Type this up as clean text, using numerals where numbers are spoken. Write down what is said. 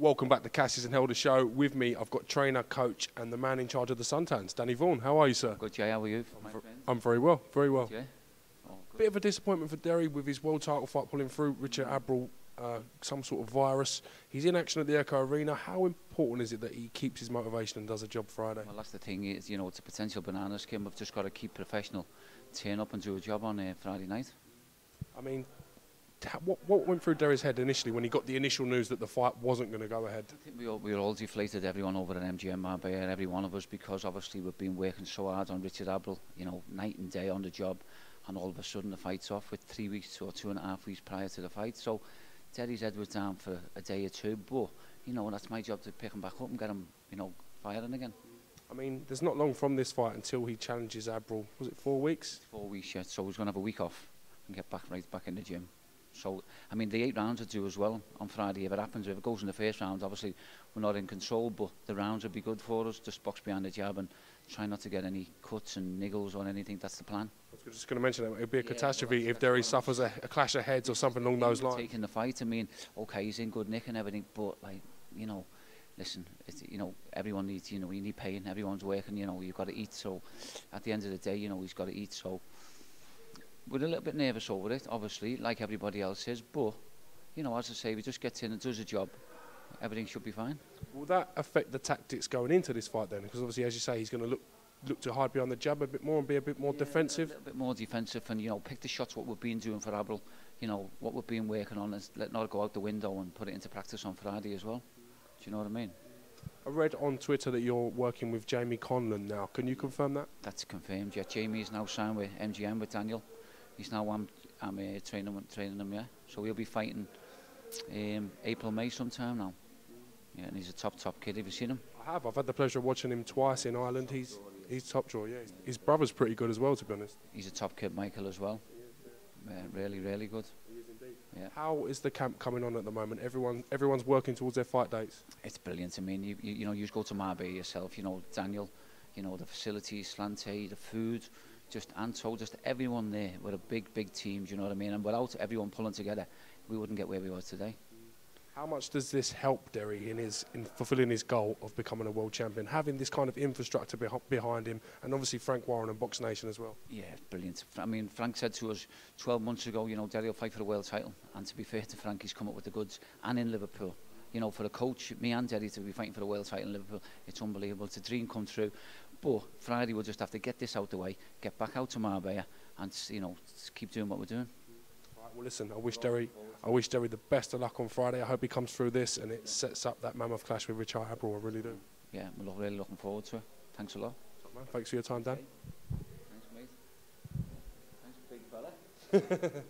Welcome back to Cassius and Helder Show. With me, I've got trainer, coach, and the man in charge of the Suntans, Danny Vaughan. How are you, sir? Good, Jay. How are you? I'm very well, very well. Good, oh, Bit of a disappointment for Derry with his world title fight pulling through. Richard Abril, some sort of virus. He's in action at the Echo Arena. How important is it that he keeps his motivation and does a job Friday? Well, that's the thing. Is, you know, it's a potential banana skin. We've just got to keep professional, turn up and do a job on Friday night. I mean, what went through Derry's head initially when he got the initial news that the fight wasn't going to go ahead? I think we were all deflated, everyone over at MGM Marbella, every one of us, because obviously we've been working so hard on Richard Abril, you know, night and day on the job, and all of a sudden the fight's off with 3 weeks or 2.5 weeks prior to the fight. So Derry's head was down for a day or two, but, you know, that's my job to pick him back up and get him, you know, firing again. I mean, there's not long from this fight until he challenges Abril. Was it 4 weeks? 4 weeks, yeah. So he's going to have a week off and get right back in the gym. So, I mean, the 8 rounds are due as well on Friday. If it happens, if it goes in the first round, obviously we're not in control, but the rounds would be good for us. Just box behind the jab and try not to get any cuts and niggles or anything. That's the plan. I was just going to mention that it would be a catastrophe if Derry suffers a clash of heads or something along those lines. Taking the fight, I mean, okay, he's in good nick and everything, but, like, you know, listen, you know, everyone needs, you know, you need paying, everyone's working, you know, you've got to eat. So at the end of the day, you know, he's got to eat. So we're a little bit nervous over it, obviously, like everybody else is, but, you know, as I say, if he just gets in and does a job, everything should be fine. Will that affect the tactics going into this fight then? Because obviously, as you say, he's going to look to hide behind the jab a bit more and be a bit more defensive? A little bit more defensive and, you know, pick the shots what we've been doing for Abril. You know, what we've been working on is let not go out the window and put it into practice on Friday as well. Do you know what I mean? I read on Twitter that you're working with Jamie Conlon now. Can you confirm that? That's confirmed, yeah. Jamie is now signed with MGM with Daniel. He's now training him, yeah. So he'll be fighting April, May sometime now. Yeah, and he's a top kid. Have you seen him? I have. I've had the pleasure of watching him twice in Ireland. He's top draw, yeah. His brother's pretty good as well, to be honest. He's a top kid, Michael, as well. Yeah, really, really good. He is indeed. Yeah. How is the camp coming on at the moment? Everyone's working towards their fight dates. It's brilliant. I mean, you know, you just go to Marbella yourself. You know, Daniel. You know, the facilities, Slante, the food. Just Anto, just everyone there. We're a big team, do you know what I mean? And without everyone pulling together, we wouldn't get where we were today. How much does this help Derry in fulfilling his goal of becoming a world champion, having this kind of infrastructure behind him, and obviously Frank Warren and BoxNation as well? Yeah, it's brilliant. I mean, Frank said to us 12 months ago, you know, Derry will fight for the world title. And to be fair to Frank, he's come up with the goods. And in Liverpool, you know, for a coach, me and Derry to be fighting for the world title in Liverpool, it's unbelievable. It's a dream come true. But Friday we'll just have to get this out the way, get back out to Marbella, and, you know, keep doing what we're doing. Right, well, listen, I wish Derry the best of luck on Friday. I hope he comes through this and it sets up that mammoth clash with Richard Abril. I really do. Yeah, we're really looking forward to it. Thanks a lot. Man, thanks for your time, Dan. Thanks, mate. Thanks, big fella.